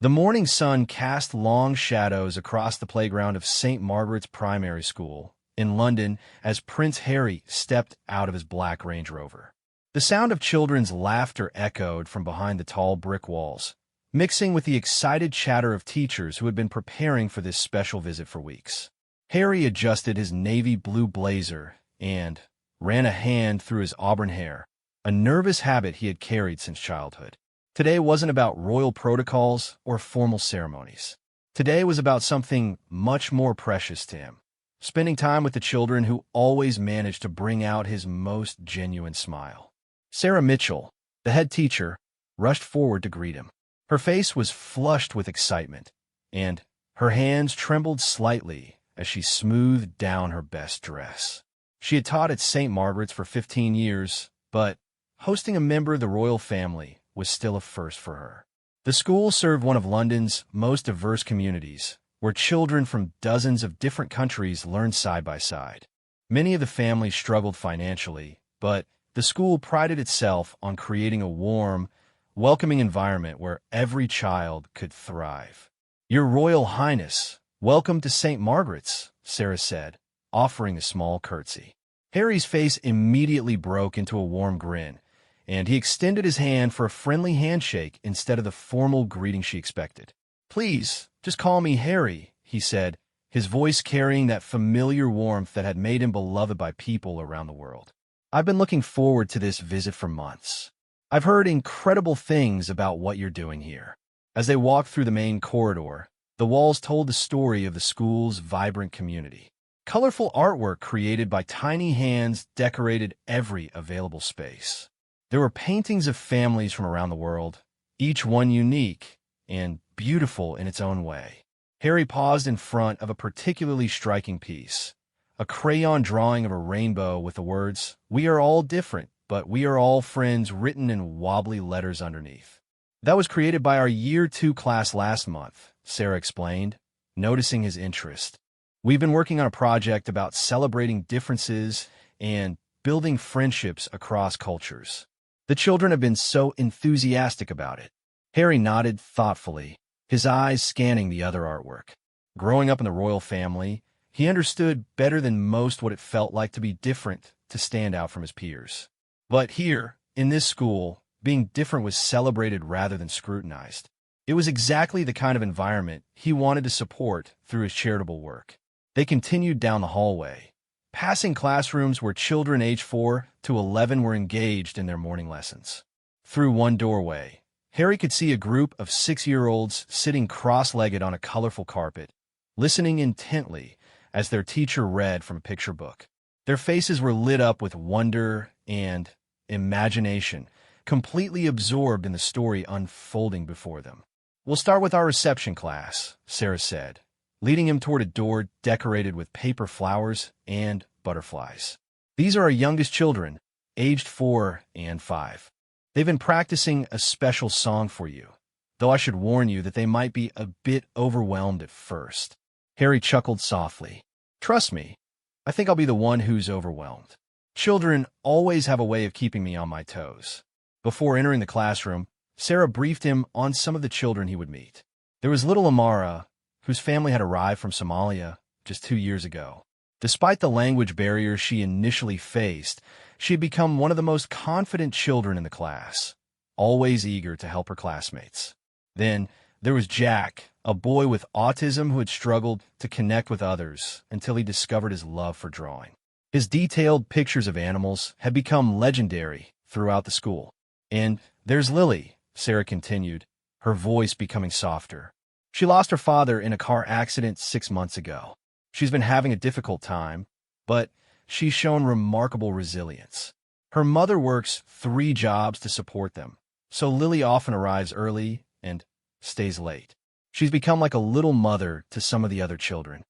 The morning sun cast long shadows across the playground of St. Margaret's Primary School in London as Prince Harry stepped out of his black Range Rover. The sound of children's laughter echoed from behind the tall brick walls, mixing with the excited chatter of teachers who had been preparing for this special visit for weeks. Harry adjusted his navy blue blazer and ran a hand through his auburn hair, a nervous habit he had carried since childhood. Today wasn't about royal protocols or formal ceremonies. Today was about something much more precious to him, spending time with the children who always managed to bring out his most genuine smile. Sarah Mitchell, the head teacher, rushed forward to greet him. Her face was flushed with excitement, and her hands trembled slightly as she smoothed down her best dress. She had taught at St. Margaret's for 15 years, but hosting a member of the royal family was still a first for her. The school served one of London's most diverse communities, where children from dozens of different countries learned side by side. Many of the families struggled financially, but the school prided itself on creating a warm, welcoming environment where every child could thrive. "Your Royal Highness, welcome to St. Margaret's," Sarah said, offering a small curtsy. Harry's face immediately broke into a warm grin, and he extended his hand for a friendly handshake instead of the formal greeting she expected. "Please, just call me Harry," he said, his voice carrying that familiar warmth that had made him beloved by people around the world. "I've been looking forward to this visit for months. I've heard incredible things about what you're doing here." As they walked through the main corridor, the walls told the story of the school's vibrant community. Colorful artwork created by tiny hands decorated every available space. There were paintings of families from around the world, each one unique and beautiful in its own way. Harry paused in front of a particularly striking piece, a crayon drawing of a rainbow with the words, "We are all different, but we are all friends," written in wobbly letters underneath. "That was created by our Year 2 class last month," Sarah explained, noticing his interest. "We've been working on a project about celebrating differences and building friendships across cultures. The children have been so enthusiastic about it." Harry nodded thoughtfully, his eyes scanning the other artwork. Growing up in the royal family, he understood better than most what it felt like to be different, to stand out from his peers. But here, in this school, being different was celebrated rather than scrutinized. It was exactly the kind of environment he wanted to support through his charitable work. They continued down the hallway, passing classrooms where children aged 4 to 11 were engaged in their morning lessons. Through one doorway, Harry could see a group of 6-year-olds sitting cross-legged on a colorful carpet, listening intently as their teacher read from a picture book. Their faces were lit up with wonder and imagination, completely absorbed in the story unfolding before them. "We'll start with our reception class," Sarah said, leading him toward a door decorated with paper flowers and butterflies. "These are our youngest children, aged 4 and 5. They've been practicing a special song for you, though I should warn you that they might be a bit overwhelmed at first." Harry chuckled softly. "Trust me, I think I'll be the one who's overwhelmed. Children always have a way of keeping me on my toes." Before entering the classroom, Sarah briefed him on some of the children he would meet. There was little Amara, whose family had arrived from Somalia just 2 years ago. Despite the language barriers she initially faced, she had become one of the most confident children in the class, always eager to help her classmates. Then there was Jack, a boy with autism who had struggled to connect with others until he discovered his love for drawing. His detailed pictures of animals had become legendary throughout the school. "And there's Lily," Sarah continued, her voice becoming softer. "She lost her father in a car accident 6 months ago. She's been having a difficult time, but she's shown remarkable resilience. Her mother works 3 jobs to support them, so Lily often arrives early and stays late. She's become like a little mother to some of the other children."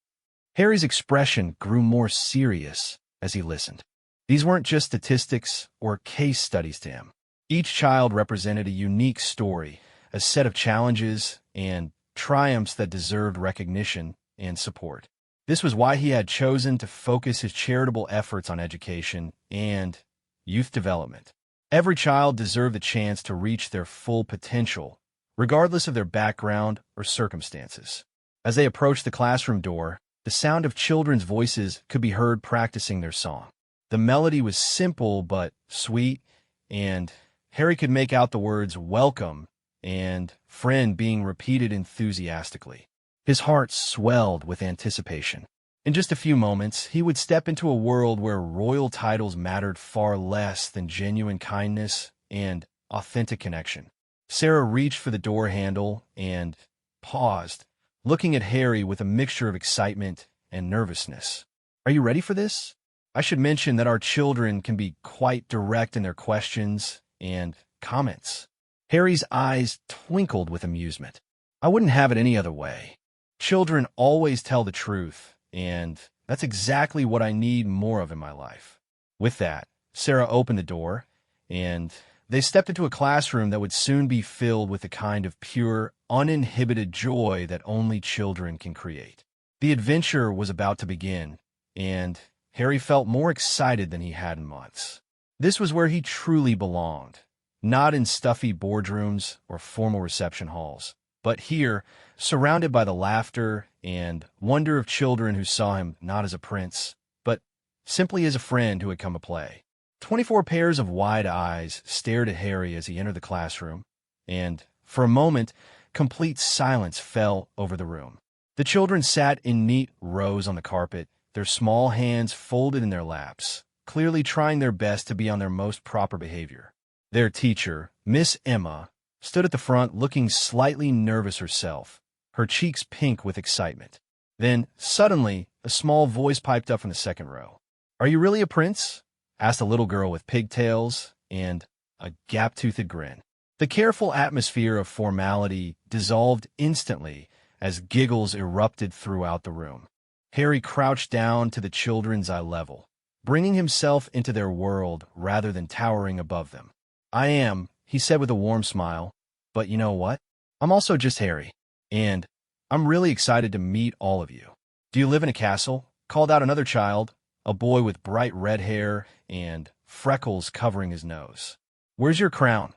Harry's expression grew more serious as he listened. These weren't just statistics or case studies to him. Each child represented a unique story, a set of challenges and triumphs that deserved recognition and support. This was why he had chosen to focus his charitable efforts on education and youth development. Every child deserved the chance to reach their full potential, regardless of their background or circumstances. As they approached the classroom door, the sound of children's voices could be heard practicing their song. The melody was simple but sweet, and Harry could make out the words "welcome" and "friend" being repeated enthusiastically. His heart swelled with anticipation. In just a few moments, he would step into a world where royal titles mattered far less than genuine kindness and authentic connection. Sarah reached for the door handle and paused, looking at Harry with a mixture of excitement and nervousness. "Are you ready for this? I should mention that our children can be quite direct in their questions and comments." Harry's eyes twinkled with amusement. "I wouldn't have it any other way. Children always tell the truth, and that's exactly what I need more of in my life." With that, Sarah opened the door, and they stepped into a classroom that would soon be filled with the kind of pure, uninhibited joy that only children can create. The adventure was about to begin, and Harry felt more excited than he had in months. This was where he truly belonged, not in stuffy boardrooms or formal reception halls, but here, surrounded by the laughter and wonder of children who saw him not as a prince, but simply as a friend who had come to play. 24 pairs of wide eyes stared at Harry as he entered the classroom, and, for a moment, complete silence fell over the room. The children sat in neat rows on the carpet, their small hands folded in their laps, clearly trying their best to be on their most proper behavior. Their teacher, Miss Emma, stood at the front looking slightly nervous herself, her cheeks pink with excitement. Then, suddenly, a small voice piped up from the second row. "Are you really a prince?" asked a little girl with pigtails and a gap-toothed grin. The careful atmosphere of formality dissolved instantly as giggles erupted throughout the room. Harry crouched down to the children's eye level, bringing himself into their world rather than towering above them. "I am," he said with a warm smile, "but you know what? I'm also just Harry, and I'm really excited to meet all of you." "Do you live in a castle?" called out another child, a boy with bright red hair and freckles covering his nose. "Where's your crown?"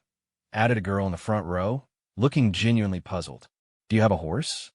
added a girl in the front row, looking genuinely puzzled. "Do you have a horse?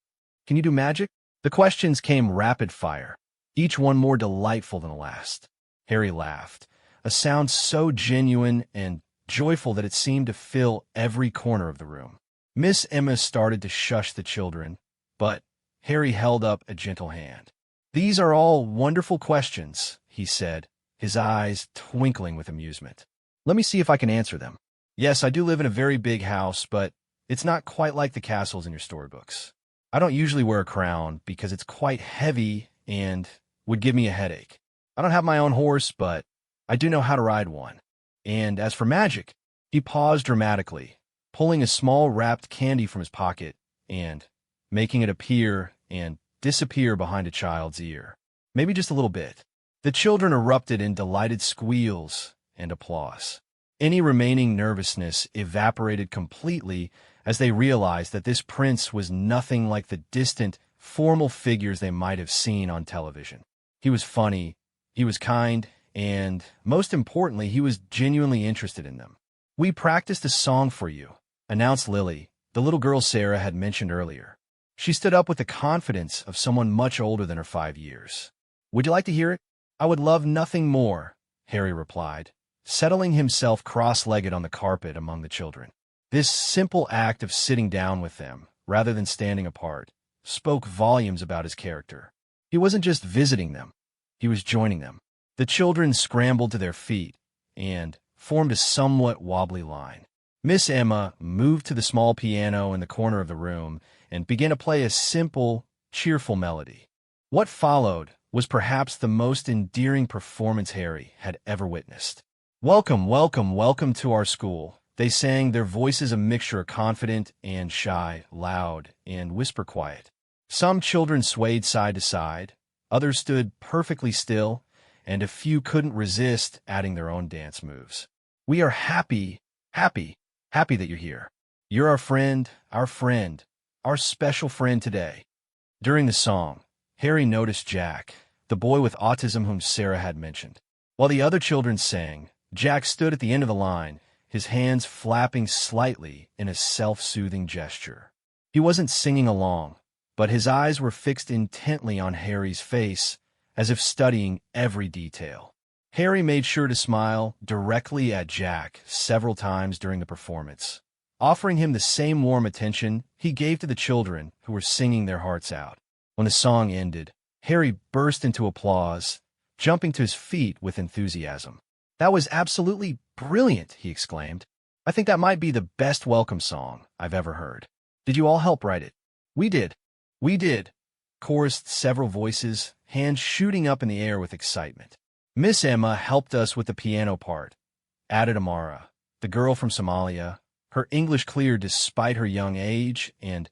Can you do magic?" The questions came rapid fire, each one more delightful than the last. Harry laughed, a sound so genuine and joyful that it seemed to fill every corner of the room. Miss Emma started to shush the children, but Harry held up a gentle hand. "These are all wonderful questions," he said, his eyes twinkling with amusement. "Let me see if I can answer them. Yes, I do live in a very big house, but it's not quite like the castles in your storybooks. I don't usually wear a crown because it's quite heavy and would give me a headache. I don't have my own horse, but I do know how to ride one. And as for magic," he paused dramatically, pulling a small wrapped candy from his pocket and making it appear and disappear behind a child's ear. "Maybe just a little bit." The children erupted in delighted squeals and applause. Any remaining nervousness evaporated completely as they realized that this prince was nothing like the distant, formal figures they might have seen on television. He was funny, he was kind, and, most importantly, he was genuinely interested in them. "We practiced a song for you," announced Lily, the little girl Sarah had mentioned earlier. She stood up with the confidence of someone much older than her 5 years. "Would you like to hear it?" "I would love nothing more," Harry replied, settling himself cross-legged on the carpet among the children. This simple act of sitting down with them, rather than standing apart, spoke volumes about his character. He wasn't just visiting them, he was joining them. The children scrambled to their feet and formed a somewhat wobbly line. Miss Emma moved to the small piano in the corner of the room and began to play a simple, cheerful melody. What followed was perhaps the most endearing performance Harry had ever witnessed. "Welcome, welcome, welcome to our school," they sang, their voices a mixture of confident and shy, loud and whisper quiet. Some children swayed side to side, others stood perfectly still, and a few couldn't resist adding their own dance moves. "We are happy that you're here. You're our friend, our special friend today." During the song, Harry noticed Jack, the boy with autism whom Sarah had mentioned. While the other children sang, Jack stood at the end of the line, his hands flapping slightly in a self-soothing gesture. He wasn't singing along, but his eyes were fixed intently on Harry's face, as if studying every detail. Harry made sure to smile directly at Jack several times during the performance, offering him the same warm attention he gave to the children who were singing their hearts out. When the song ended, Harry burst into applause, jumping to his feet with enthusiasm. "That was absolutely brilliant," he exclaimed. "I think that might be the best welcome song I've ever heard." "Did you all help write it?" "We did. We did," chorused several voices, hands shooting up in the air with excitement. "Miss Emma helped us with the piano part," added Amara, the girl from Somalia, her English clear despite her young age and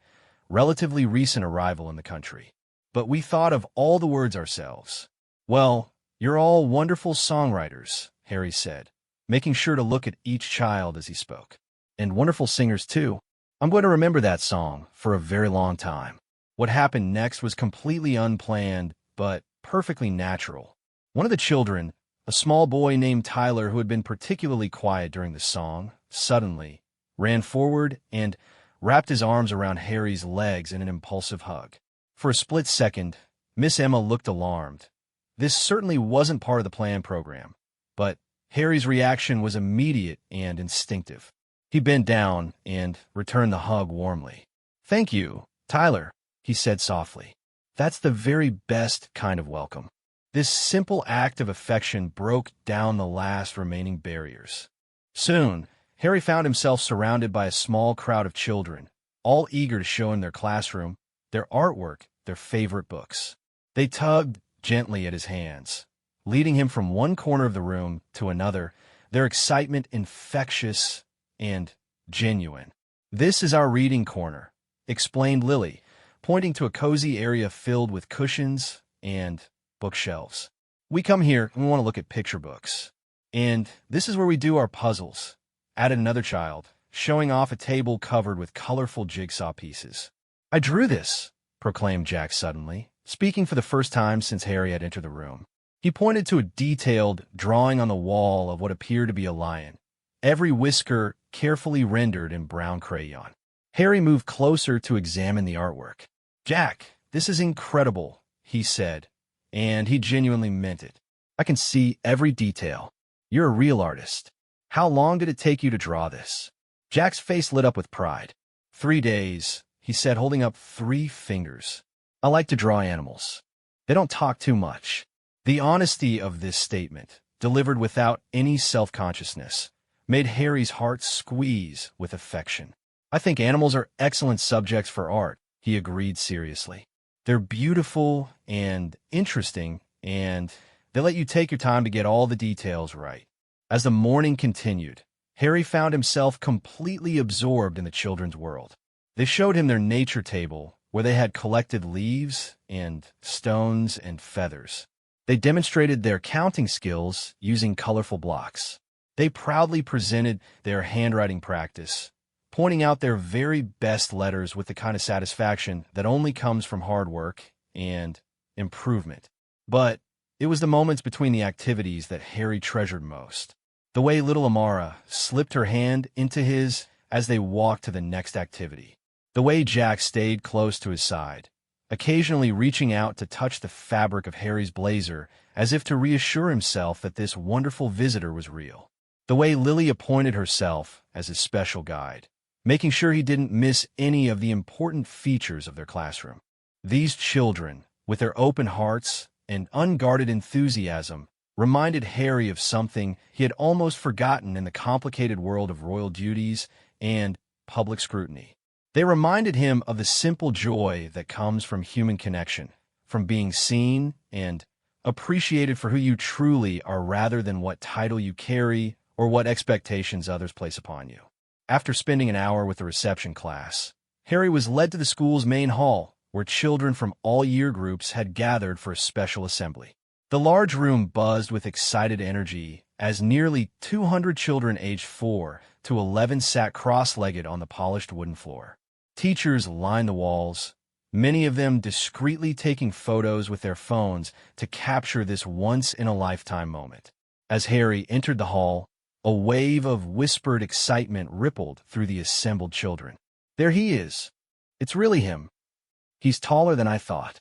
relatively recent arrival in the country. "But we thought of all the words ourselves." "Well, you're all wonderful songwriters," Harry said, making sure to look at each child as he spoke. "And wonderful singers, too. I'm going to remember that song for a very long time." What happened next was completely unplanned, but perfectly natural. One of the children, a small boy named Tyler who had been particularly quiet during the song, suddenly ran forward and wrapped his arms around Harry's legs in an impulsive hug. For a split second, Miss Emma looked alarmed. This certainly wasn't part of the planned program, but Harry's reaction was immediate and instinctive. He bent down and returned the hug warmly. "Thank you, Tyler," he said softly. "That's the very best kind of welcome." This simple act of affection broke down the last remaining barriers. Soon, Harry found himself surrounded by a small crowd of children, all eager to show him their classroom, their artwork, their favorite books. They tugged gently at his hands, leading him from one corner of the room to another, their excitement infectious and genuine. "This is our reading corner," explained Lily, pointing to a cozy area filled with cushions and bookshelves. "We come here and we want to look at picture books. And this is where we do our puzzles," added another child, showing off a table covered with colorful jigsaw pieces. "I drew this," proclaimed Jack suddenly, speaking for the first time since Harry had entered the room. He pointed to a detailed drawing on the wall of what appeared to be a lion, every whisker carefully rendered in brown crayon. Harry moved closer to examine the artwork. "Jack, this is incredible," he said, and he genuinely meant it. "I can see every detail. You're a real artist. How long did it take you to draw this?" Jack's face lit up with pride. 3 days, he said, holding up 3 fingers. "I like to draw animals. They don't talk too much." The honesty of this statement, delivered without any self-consciousness, made Harry's heart squeeze with affection. "I think animals are excellent subjects for art," he agreed seriously. "They're beautiful and interesting, and they let you take your time to get all the details right." As the morning continued, Harry found himself completely absorbed in the children's world. They showed him their nature table, where they had collected leaves and stones and feathers. They demonstrated their counting skills using colorful blocks. They proudly presented their handwriting practice, pointing out their very best letters with the kind of satisfaction that only comes from hard work and improvement. But it was the moments between the activities that Harry treasured most. The way little Amara slipped her hand into his as they walked to the next activity. The way Jack stayed close to his side, occasionally reaching out to touch the fabric of Harry's blazer as if to reassure himself that this wonderful visitor was real. The way Lily appointed herself as his special guide, making sure he didn't miss any of the important features of their classroom. These children, with their open hearts and unguarded enthusiasm, reminded Harry of something he had almost forgotten in the complicated world of royal duties and public scrutiny. They reminded him of the simple joy that comes from human connection, from being seen and appreciated for who you truly are rather than what title you carry or what expectations others place upon you. After spending an hour with the reception class, Harry was led to the school's main hall, where children from all year groups had gathered for a special assembly. The large room buzzed with excited energy as nearly 200 children aged 4 to 11 sat cross-legged on the polished wooden floor. Teachers lined the walls, many of them discreetly taking photos with their phones to capture this once-in-a-lifetime moment. As Harry entered the hall, A wave of whispered excitement rippled through the assembled children. There he is. It's really him. He's taller than I thought.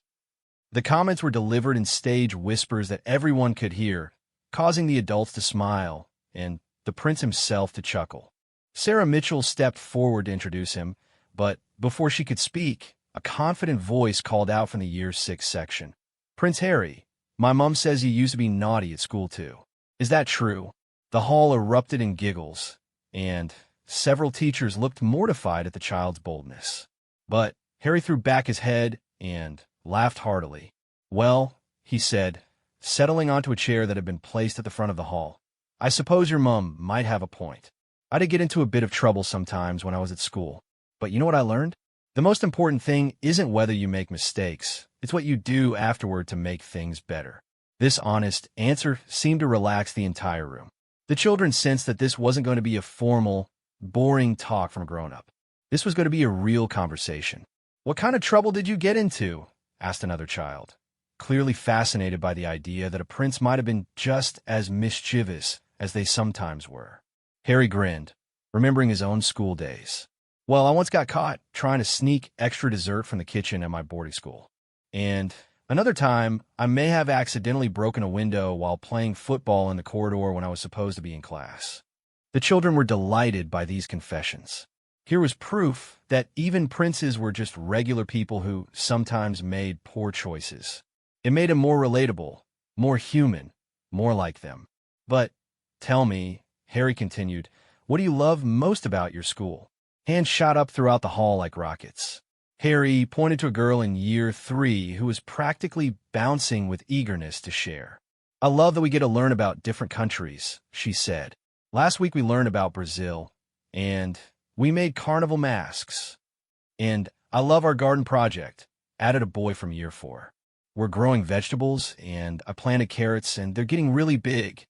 The comments were delivered in stage whispers that everyone could hear, causing the adults to smile and the prince himself to chuckle. Sarah Mitchell stepped forward to introduce him, but before she could speak, a confident voice called out from the Year 6 section. Prince Harry, my mom says you used to be naughty at school too. Is that true? The hall erupted in giggles, and several teachers looked mortified at the child's boldness. But Harry threw back his head and laughed heartily. Well, he said, settling onto a chair that had been placed at the front of the hall, I suppose your mom might have a point. I did get into a bit of trouble sometimes when I was at school. But you know what I learned? The most important thing isn't whether you make mistakes. It's what you do afterward to make things better. This honest answer seemed to relax the entire room. The children sensed that this wasn't going to be a formal, boring talk from a grown-up. This was going to be a real conversation. What kind of trouble did you get into? Asked another child, clearly fascinated by the idea that a prince might have been just as mischievous as they sometimes were. Harry grinned, remembering his own school days. Well, I once got caught trying to sneak extra dessert from the kitchen at my boarding school. And another time, I may have accidentally broken a window while playing football in the corridor when I was supposed to be in class. The children were delighted by these confessions. Here was proof that even princes were just regular people who sometimes made poor choices. It made him more relatable, more human, more like them. But tell me, Harry continued, what do you love most about your school? Hands shot up throughout the hall like rockets. Harry pointed to a girl in Year 3 who was practically bouncing with eagerness to share. I love that we get to learn about different countries, she said. Last week we learned about Brazil, and we made carnival masks. And I love our garden project, added a boy from Year 4. We're growing vegetables, and I planted carrots, and they're getting really big.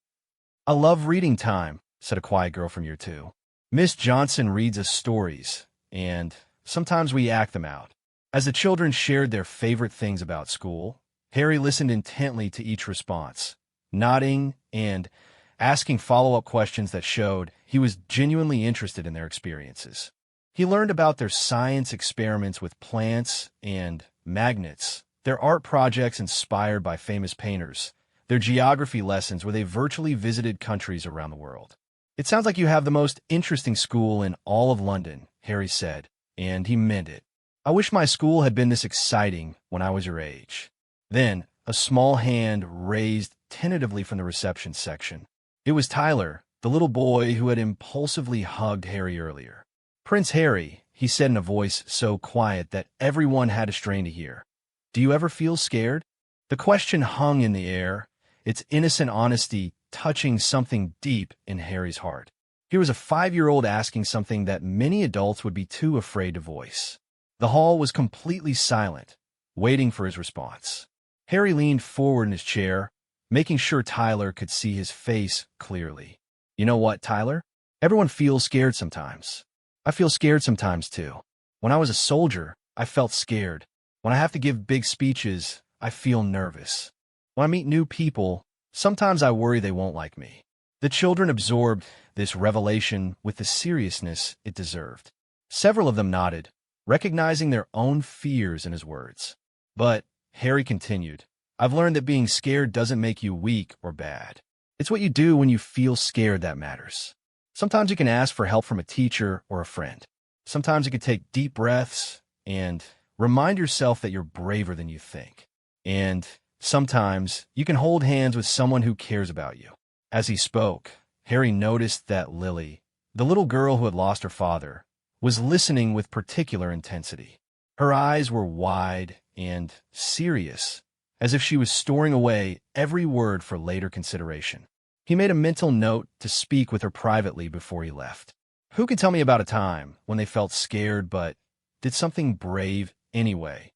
I love reading time, said a quiet girl from Year 2. Miss Johnson reads us stories, and sometimes we act them out. As the children shared their favorite things about school, Harry listened intently to each response, nodding and asking follow-up questions that showed he was genuinely interested in their experiences. He learned about their science experiments with plants and magnets, their art projects inspired by famous painters, their geography lessons where they virtually visited countries around the world. It sounds like you have the most interesting school in all of London, Harry said, and he meant it. I wish my school had been this exciting when I was your age. Then, a small hand raised tentatively from the reception section. It was Tyler, the little boy who had impulsively hugged Harry earlier. Prince Harry, he said in a voice so quiet that everyone had to strain to hear. Do you ever feel scared? The question hung in the air, its innocent honesty touching something deep in Harry's heart. Here was a 5-year-old asking something that many adults would be too afraid to voice. The hall was completely silent, waiting for his response. Harry leaned forward in his chair, making sure Tyler could see his face clearly. You know what, Tyler? Everyone feels scared sometimes. I feel scared sometimes, too. When I was a soldier, I felt scared. When I have to give big speeches, I feel nervous. When I meet new people, sometimes I worry they won't like me. The children absorbed this revelation with the seriousness it deserved. Several of them nodded, recognizing their own fears in his words. But Harry continued, I've learned that being scared doesn't make you weak or bad. It's what you do when you feel scared that matters. Sometimes you can ask for help from a teacher or a friend. Sometimes you can take deep breaths and remind yourself that you're braver than you think. And sometimes you can hold hands with someone who cares about you. As he spoke, Harry noticed that Lily, the little girl who had lost her father, was listening with particular intensity. Her eyes were wide and serious, as if she was storing away every word for later consideration. He made a mental note to speak with her privately before he left. Who can tell me about a time when they felt scared but did something brave anyway?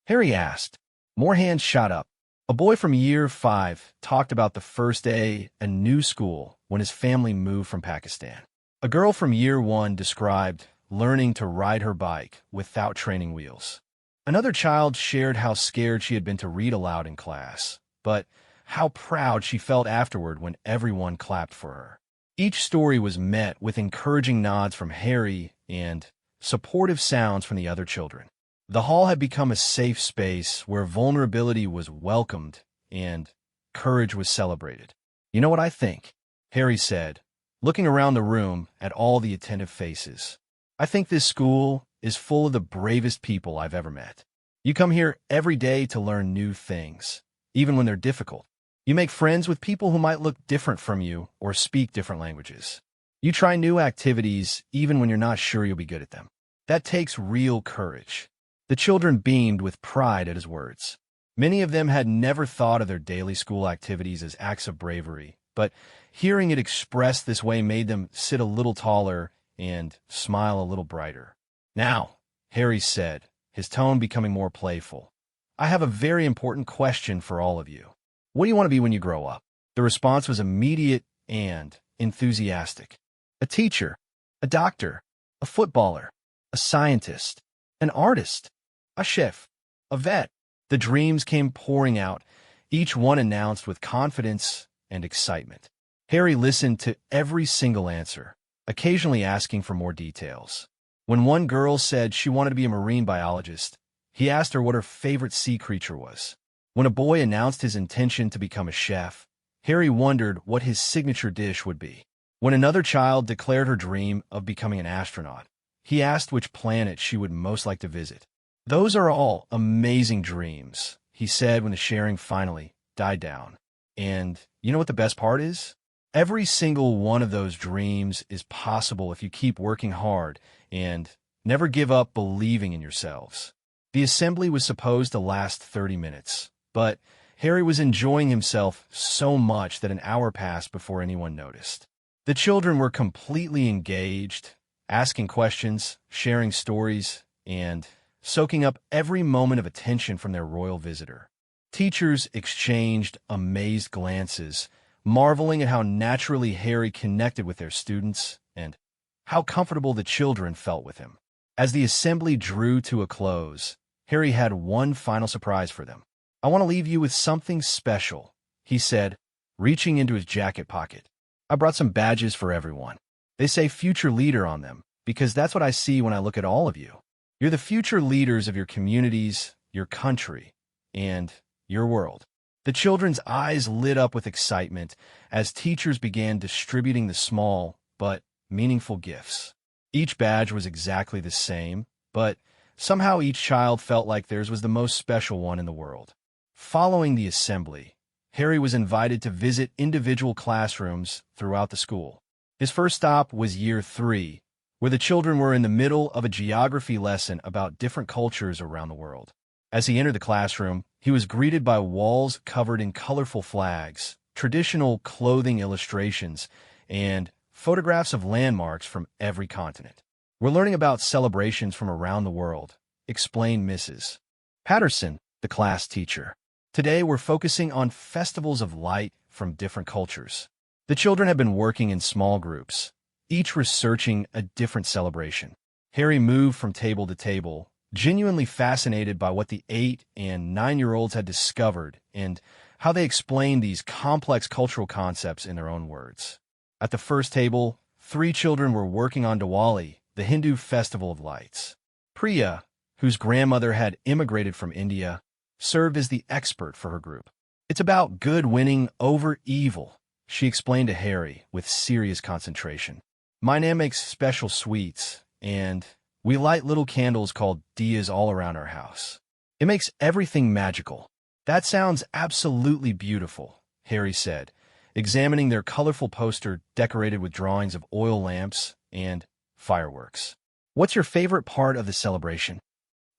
Harry asked. More hands shot up. A boy from Year 5 talked about the first day at a new school when his family moved from Pakistan. A girl from Year 1 described learning to ride her bike without training wheels. Another child shared how scared she had been to read aloud in class, but how proud she felt afterward when everyone clapped for her. Each story was met with encouraging nods from Harry and supportive sounds from the other children. The hall had become a safe space where vulnerability was welcomed and courage was celebrated. "You know what I think?" Harry said, looking around the room at all the attentive faces. "I think this school is full of the bravest people I've ever met. You come here every day to learn new things, even when they're difficult. You make friends with people who might look different from you or speak different languages. You try new activities even when you're not sure you'll be good at them. That takes real courage." The children beamed with pride at his words. Many of them had never thought of their daily school activities as acts of bravery, but hearing it expressed this way made them sit a little taller and smile a little brighter. "Now," Harry said, his tone becoming more playful, "I have a very important question for all of you. What do you want to be when you grow up?" The response was immediate and enthusiastic. "A teacher, a doctor, a footballer, a scientist, an artist, a chef, a vet." The dreams came pouring out, each one announced with confidence and excitement. Harry listened to every single answer, occasionally asking for more details. When one girl said she wanted to be a marine biologist, he asked her what her favorite sea creature was. When a boy announced his intention to become a chef, Harry wondered what his signature dish would be. When another child declared her dream of becoming an astronaut, he asked which planet she would most like to visit. "Those are all amazing dreams," he said when the sharing finally died down. "And you know what the best part is? Every single one of those dreams is possible if you keep working hard and never give up believing in yourselves." The assembly was supposed to last 30 minutes, but Harry was enjoying himself so much that an hour passed before anyone noticed. The children were completely engaged, asking questions, sharing stories, and soaking up every moment of attention from their royal visitor. Teachers exchanged amazed glances, marveling at how naturally Harry connected with their students and how comfortable the children felt with him. As the assembly drew to a close, Harry had one final surprise for them. "I want to leave you with something special," he said, reaching into his jacket pocket. "I brought some badges for everyone. They say future leader on them, because that's what I see when I look at all of you. You're the future leaders of your communities, your country, and your world." The children's eyes lit up with excitement as teachers began distributing the small but meaningful gifts. Each badge was exactly the same, but somehow each child felt like theirs was the most special one in the world. Following the assembly, Harry was invited to visit individual classrooms throughout the school. His first stop was year 3, where the children were in the middle of a geography lesson about different cultures around the world. As he entered the classroom, he was greeted by walls covered in colorful flags, traditional clothing illustrations, and photographs of landmarks from every continent. "We're learning about celebrations from around the world," explained Mrs. Patterson, the class teacher. "Today we're focusing on festivals of light from different cultures." The children had been working in small groups, each researching a different celebration. Harry moved from table to table, genuinely fascinated by what the 8- and 9-year-olds had discovered and how they explained these complex cultural concepts in their own words. At the first table, 3 children were working on Diwali, the Hindu festival of lights. Priya, whose grandmother had immigrated from India, served as the expert for her group. "It's about good winning over evil," she explained to Harry with serious concentration. "My Nan makes special sweets, and we light little candles called diyas all around our house. It makes everything magical." "That sounds absolutely beautiful," Harry said, examining their colorful poster decorated with drawings of oil lamps and fireworks. "What's your favorite part of the celebration?"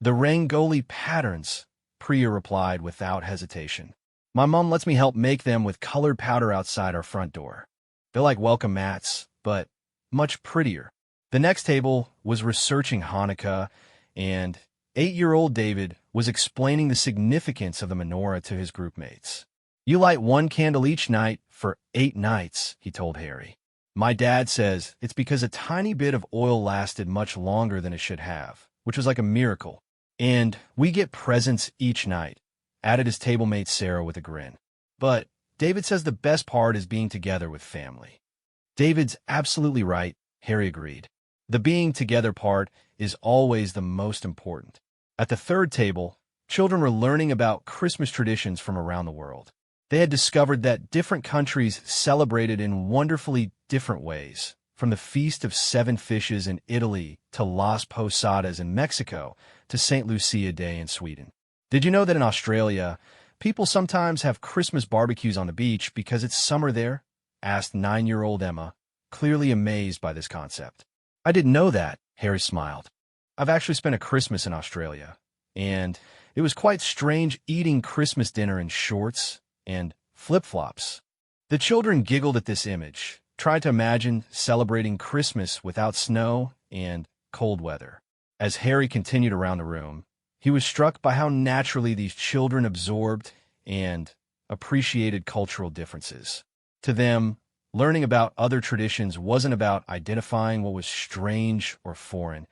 "The Rangoli patterns," Priya replied without hesitation. "My mom lets me help make them with colored powder outside our front door. They're like welcome mats, but much prettier." The next table was researching Hanukkah, and 8-year-old David was explaining the significance of the menorah to his groupmates. "You light one candle each night for 8 nights, he told Harry. "My dad says it's because a tiny bit of oil lasted much longer than it should have, which was like a miracle. And we get presents each night," added his table mate Sarah with a grin. "But David says the best part is being together with family." David's absolutely right, Harry agreed. The being together part is always the most important. At the third table, children were learning about Christmas traditions from around the world. They had discovered that different countries celebrated in wonderfully different ways, from the Feast of Seven Fishes in Italy to Las Posadas in Mexico to St. Lucia Day in Sweden. Did you know that in Australia, people sometimes have Christmas barbecues on the beach because it's summer there? Asked 9-year-old Emma, clearly amazed by this concept. I didn't know that, Harry smiled. I've actually spent a Christmas in Australia, and it was quite strange eating Christmas dinner in shorts and flip-flops. The children giggled at this image, tried to imagine celebrating Christmas without snow and cold weather. As Harry continued around the room, he was struck by how naturally these children absorbed and appreciated cultural differences. To them, learning about other traditions wasn't about identifying what was strange or foreign.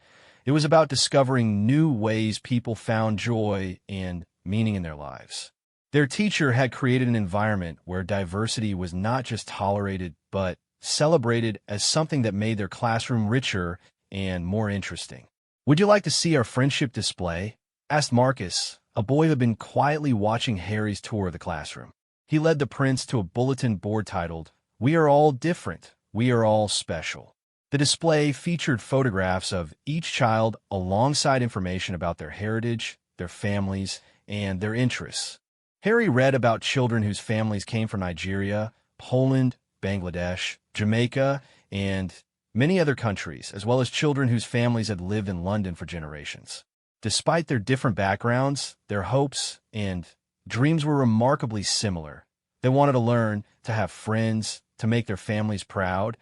It was about discovering new ways people found joy and meaning in their lives. Their teacher had created an environment where diversity was not just tolerated, but celebrated as something that made their classroom richer and more interesting. "Would you like to see our friendship display?" asked Marcus, a boy who had been quietly watching Harry's tour of the classroom. He led the prince to a bulletin board titled, "We are all different. We are all special." The display featured photographs of each child alongside information about their heritage, their families, and their interests. Harry read about children whose families came from Nigeria, Poland, Bangladesh, Jamaica, and many other countries, as well as children whose families had lived in London for generations. Despite their different backgrounds, their hopes and dreams were remarkably similar. They wanted to learn, to have friends, to make their families proud,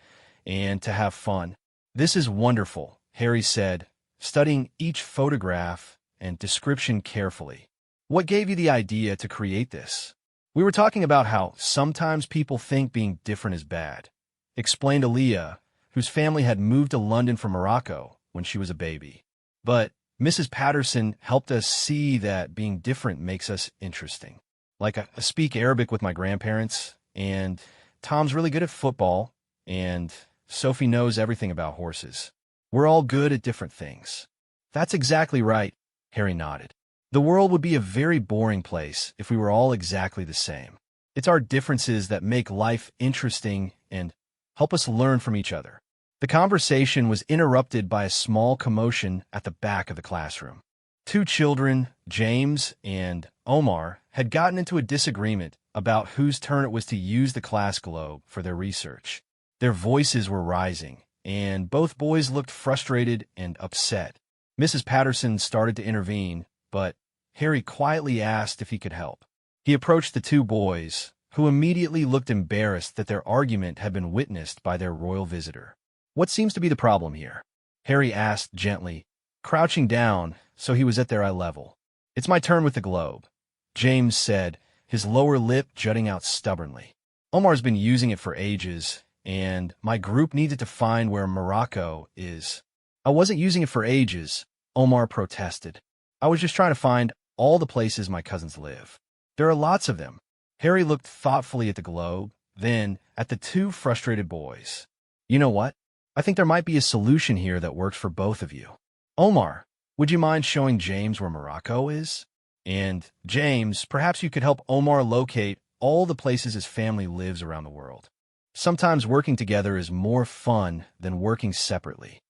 and to have fun. "This is wonderful," Harry said, studying each photograph and description carefully. "What gave you the idea to create this?" "We were talking about how sometimes people think being different is bad," explained Aaliyah, whose family had moved to London from Morocco when she was a baby. "But Mrs. Patterson helped us see that being different makes us interesting. Like I speak Arabic with my grandparents, and Tom's really good at football, and Sophie knows everything about horses. We're all good at different things." "That's exactly right," Harry nodded. "The world would be a very boring place if we were all exactly the same. It's our differences that make life interesting and help us learn from each other." The conversation was interrupted by a small commotion at the back of the classroom. Two children, James and Omar, had gotten into a disagreement about whose turn it was to use the class globe for their research. Their voices were rising, and both boys looked frustrated and upset. Mrs. Patterson started to intervene, but Harry quietly asked if he could help. He approached the two boys, who immediately looked embarrassed that their argument had been witnessed by their royal visitor. "What seems to be the problem here?" Harry asked gently, crouching down so he was at their eye level. "It's my turn with the globe," James said, his lower lip jutting out stubbornly. "Omar's been using it for ages, and my group needed to find where Morocco is." "I wasn't using it for ages," Omar protested. "I was just trying to find all the places my cousins live. There are lots of them." Harry looked thoughtfully at the globe, then at the two frustrated boys. "You know what? I think there might be a solution here that works for both of you. Omar, would you mind showing James where Morocco is? And James, perhaps you could help Omar locate all the places his family lives around the world. Sometimes working together is more fun than working separately."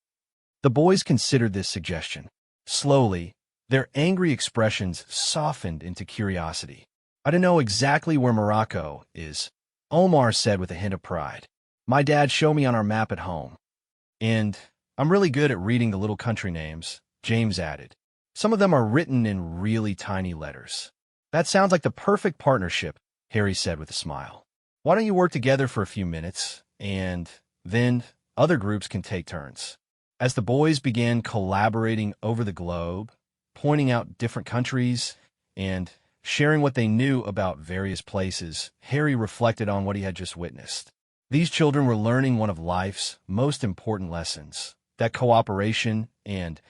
The boys considered this suggestion. Slowly, their angry expressions softened into curiosity. "I don't know exactly where Morocco is," Omar said with a hint of pride. "My dad showed me on our map at home. And I'm really good at reading the little country names," James added. "Some of them are written in really tiny letters." "That sounds like the perfect partnership," Harry said with a smile. "Why don't you work together for a few minutes, and then other groups can take turns." As the boys began collaborating over the globe, pointing out different countries, and sharing what they knew about various places, Harry reflected on what he had just witnessed. These children were learning one of life's most important lessons, that cooperation and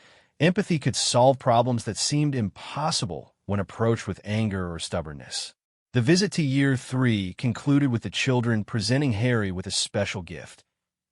empathy could solve problems that seemed impossible when approached with anger or stubbornness. The visit to Year 3 concluded with the children presenting Harry with a special gift,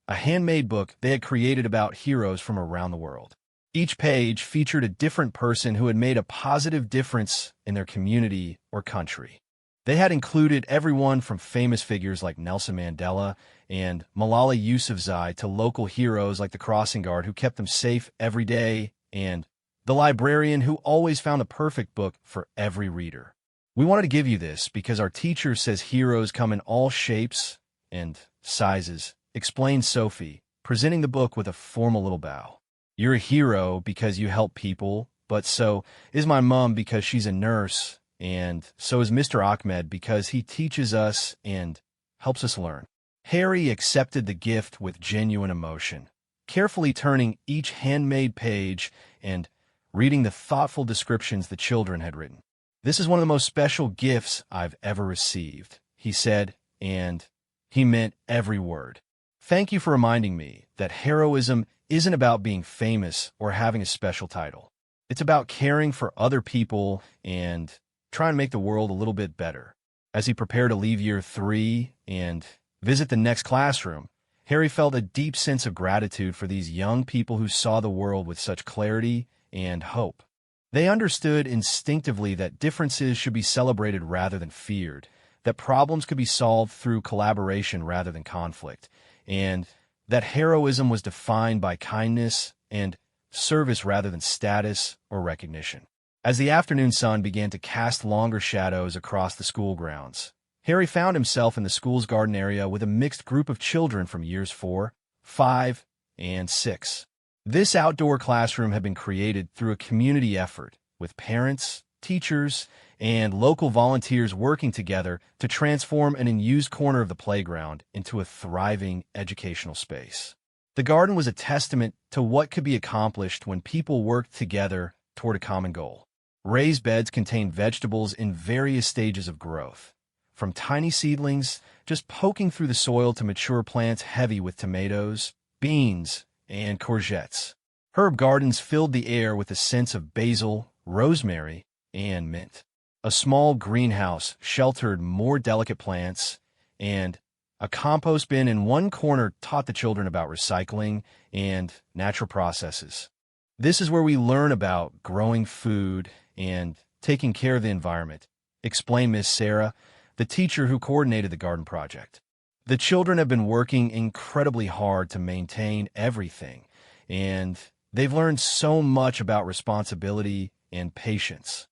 a handmade book they had created about heroes from around the world. Each page featured a different person who had made a positive difference in their community or country. They had included everyone from famous figures like Nelson Mandela and Malala Yousafzai to local heroes like the crossing guard who kept them safe every day and the librarian who always found the perfect book for every reader. We wanted to give you this because our teacher says heroes come in all shapes and sizes, explained Sophie, presenting the book with a formal little bow. You're a hero because you help people, but so is my mom because she's a nurse, and so is Mr. Ahmed because he teaches us and helps us learn. Harry accepted the gift with genuine emotion, carefully turning each handmade page and reading the thoughtful descriptions the children had written. This is one of the most special gifts I've ever received, he said, and he meant every word. Thank you for reminding me that heroism isn't about being famous or having a special title. It's about caring for other people and trying to make the world a little bit better. As he prepared to leave year 3 and visit the next classroom, Harry felt a deep sense of gratitude for these young people who saw the world with such clarity and hope. They understood instinctively that differences should be celebrated rather than feared, that problems could be solved through collaboration rather than conflict, and that heroism was defined by kindness and service rather than status or recognition. As the afternoon sun began to cast longer shadows across the school grounds, Harry found himself in the school's garden area with a mixed group of children from years 4, 5, and 6. This outdoor classroom had been created through a community effort, with parents, teachers, and local volunteers working together to transform an unused corner of the playground into a thriving educational space. The garden was a testament to what could be accomplished when people worked together toward a common goal. Raised beds contained vegetables in various stages of growth, from tiny seedlings just poking through the soil to mature plants heavy with tomatoes, beans, and courgettes. Herb gardens filled the air with a sense of basil, rosemary, and mint. A small greenhouse sheltered more delicate plants, and a compost bin in one corner taught the children about recycling and natural processes. This is where we learn about growing food and taking care of the environment, explained Miss Sarah, the teacher who coordinated the garden project. The children have been working incredibly hard to maintain everything, and they've learned so much about responsibility and patience.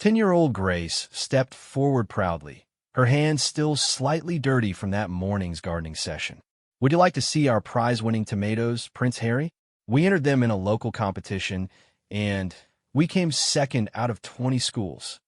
10-year-old Grace stepped forward proudly, her hands still slightly dirty from that morning's gardening session. Would you like to see our prize-winning tomatoes, Prince Harry? We entered them in a local competition, and we came second out of 20 schools.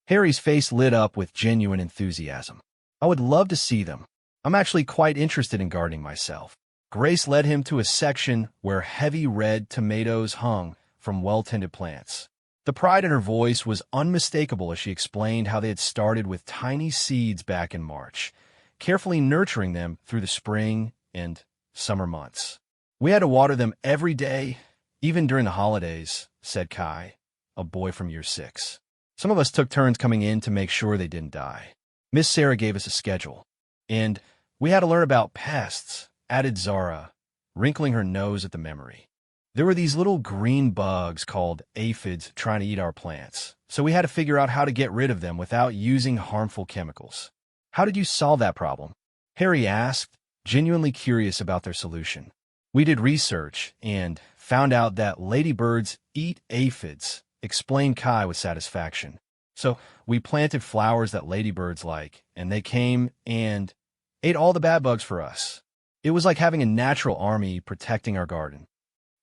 Harry's face lit up with genuine enthusiasm. I would love to see them. I'm actually quite interested in gardening myself. Grace led him to a section where heavy red tomatoes hung from well-tended plants. The pride in her voice was unmistakable as she explained how they had started with tiny seeds back in March, carefully nurturing them through the spring and summer months. We had to water them every day, even during the holidays, said Kai, a boy from year 6. Some of us took turns coming in to make sure they didn't die. Miss Sarah gave us a schedule, and we had to learn about pests, added Zara, wrinkling her nose at the memory. There were these little green bugs called aphids trying to eat our plants, so we had to figure out how to get rid of them without using harmful chemicals. How did you solve that problem? Harry asked, genuinely curious about their solution. We did research and found out that ladybirds eat aphids, explained Kai with satisfaction. So we planted flowers that ladybirds like, and they came and ate all the bad bugs for us. It was like having a natural army protecting our garden.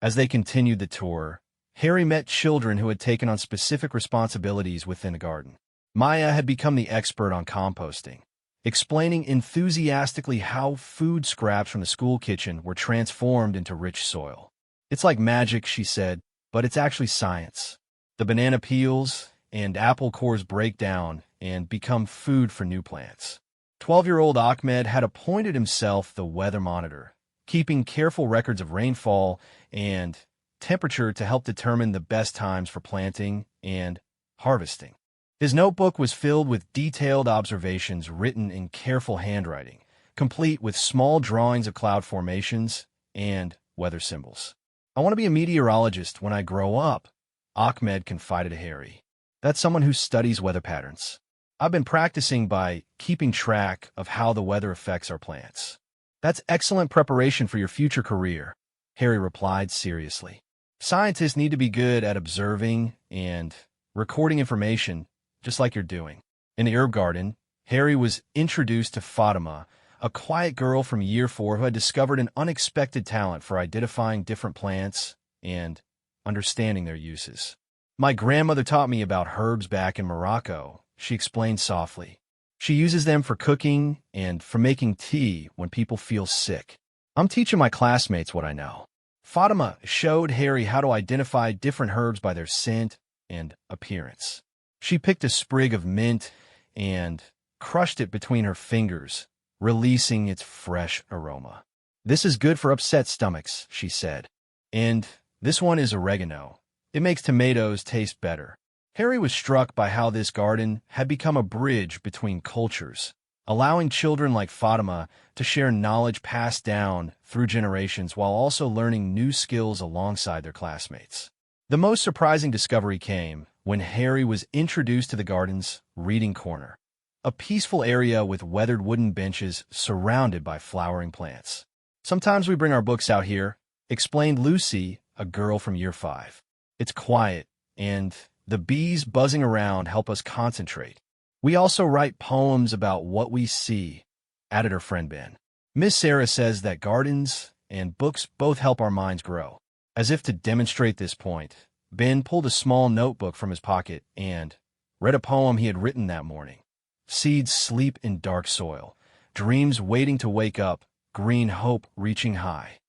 As they continued the tour, Harry met children who had taken on specific responsibilities within the garden. Maya had become the expert on composting, explaining enthusiastically how food scraps from the school kitchen were transformed into rich soil. It's like magic, she said, but it's actually science. The banana peels and apple cores break down and become food for new plants. 12-year-old Ahmed had appointed himself the weather monitor, keeping careful records of rainfall and temperature to help determine the best times for planting and harvesting. His notebook was filled with detailed observations written in careful handwriting, complete with small drawings of cloud formations and weather symbols. "I want to be a meteorologist when I grow up," Ahmed confided to Harry. "That's someone who studies weather patterns. I've been practicing by keeping track of how the weather affects our plants." "That's excellent preparation for your future career," Harry replied seriously. "Scientists need to be good at observing and recording information, just like you're doing." In the herb garden, Harry was introduced to Fatima, a quiet girl from year 4 who had discovered an unexpected talent for identifying different plants and understanding their uses. "My grandmother taught me about herbs back in Morocco," she explained softly. "She uses them for cooking and for making tea when people feel sick. I'm teaching my classmates what I know." Fatima showed Harry how to identify different herbs by their scent and appearance. She picked a sprig of mint and crushed it between her fingers, releasing its fresh aroma. "This is good for upset stomachs," she said. "And this one is oregano. It makes tomatoes taste better." Harry was struck by how this garden had become a bridge between cultures, allowing children like Fatima to share knowledge passed down through generations while also learning new skills alongside their classmates. The most surprising discovery came when Harry was introduced to the garden's reading corner, a peaceful area with weathered wooden benches surrounded by flowering plants. "Sometimes we bring our books out here," explained Lucy, a girl from year 5. "It's quiet, and the bees buzzing around help us concentrate. We also write poems about what we see," added her friend Ben. "Miss Sarah says that gardens and books both help our minds grow." As if to demonstrate this point, Ben pulled a small notebook from his pocket and read a poem he had written that morning. "Seeds sleep in dark soil, dreams waiting to wake up, green hope reaching high."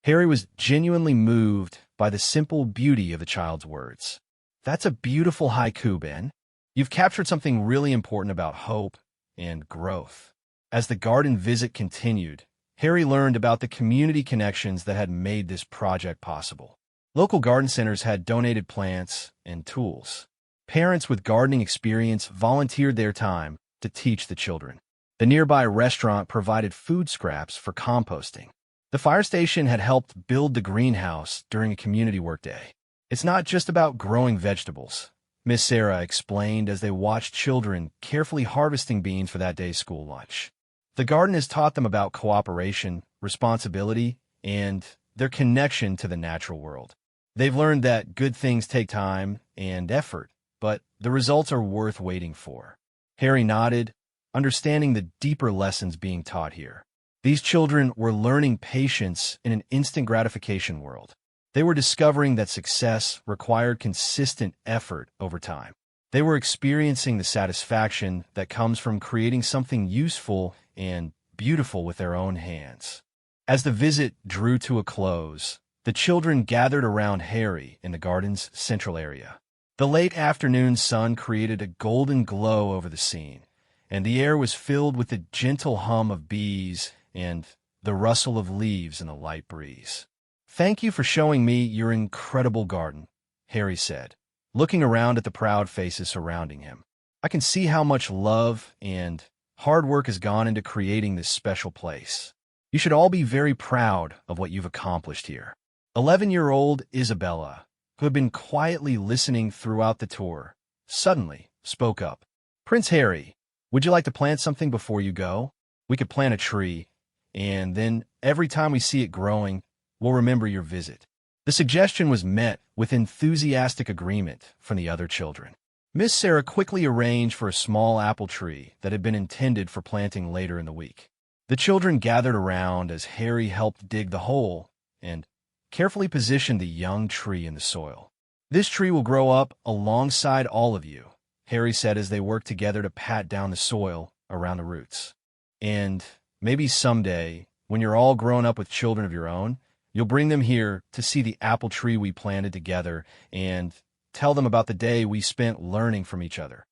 Harry was genuinely moved by the simple beauty of the child's words. "That's a beautiful haiku, Ben. You've captured something really important about hope and growth." As the garden visit continued, Harry learned about the community connections that had made this project possible. Local garden centers had donated plants and tools. Parents with gardening experience volunteered their time to teach the children. The nearby restaurant provided food scraps for composting. The fire station had helped build the greenhouse during a community workday. "It's not just about growing vegetables," Miss Sarah explained as they watched children carefully harvesting beans for that day's school lunch. "The garden has taught them about cooperation, responsibility, and their connection to the natural world. They've learned that good things take time and effort, but the results are worth waiting for." Harry nodded, understanding the deeper lessons being taught here. These children were learning patience in an instant gratification world. They were discovering that success required consistent effort over time. They were experiencing the satisfaction that comes from creating something useful and beautiful with their own hands. As the visit drew to a close, the children gathered around Harry in the garden's central area. The late afternoon sun created a golden glow over the scene, and the air was filled with the gentle hum of bees and the rustle of leaves in a light breeze. "Thank you for showing me your incredible garden," Harry said, looking around at the proud faces surrounding him. "I can see how much love and hard work has gone into creating this special place. You should all be very proud of what you've accomplished here." 11-year-old Isabella, who had been quietly listening throughout the tour, suddenly spoke up. "Prince Harry, would you like to plant something before you go? We could plant a tree, and then every time we see it growing, we'll remember your visit." The suggestion was met with enthusiastic agreement from the other children. Miss Sarah quickly arranged for a small apple tree that had been intended for planting later in the week. The children gathered around as Harry helped dig the hole and carefully positioned the young tree in the soil. "This tree will grow up alongside all of you," Harry said as they worked together to pat down the soil around the roots. "And maybe someday, when you're all grown up with children of your own, you'll bring them here to see the apple tree we planted together and tell them about the day we spent learning from each other."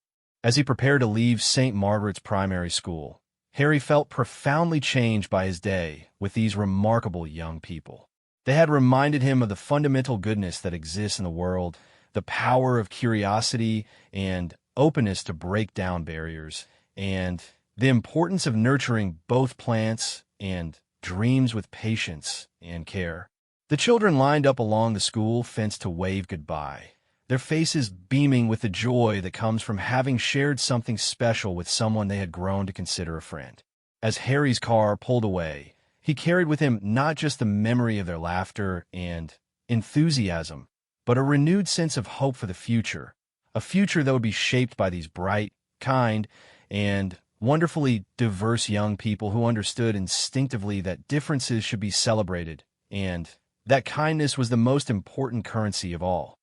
As he prepared to leave St. Margaret's Primary School, Harry felt profoundly changed by his day with these remarkable young people. They had reminded him of the fundamental goodness that exists in the world, the power of curiosity and openness to break down barriers, and the importance of nurturing both plants and dreams with patience and care. The children lined up along the school fence to wave goodbye, their faces beaming with the joy that comes from having shared something special with someone they had grown to consider a friend. As Harry's car pulled away, he carried with him not just the memory of their laughter and enthusiasm, but a renewed sense of hope for the future, a future that would be shaped by these bright, kind, and wonderfully diverse young people who understood instinctively that differences should be celebrated and that kindness was the most important currency of all.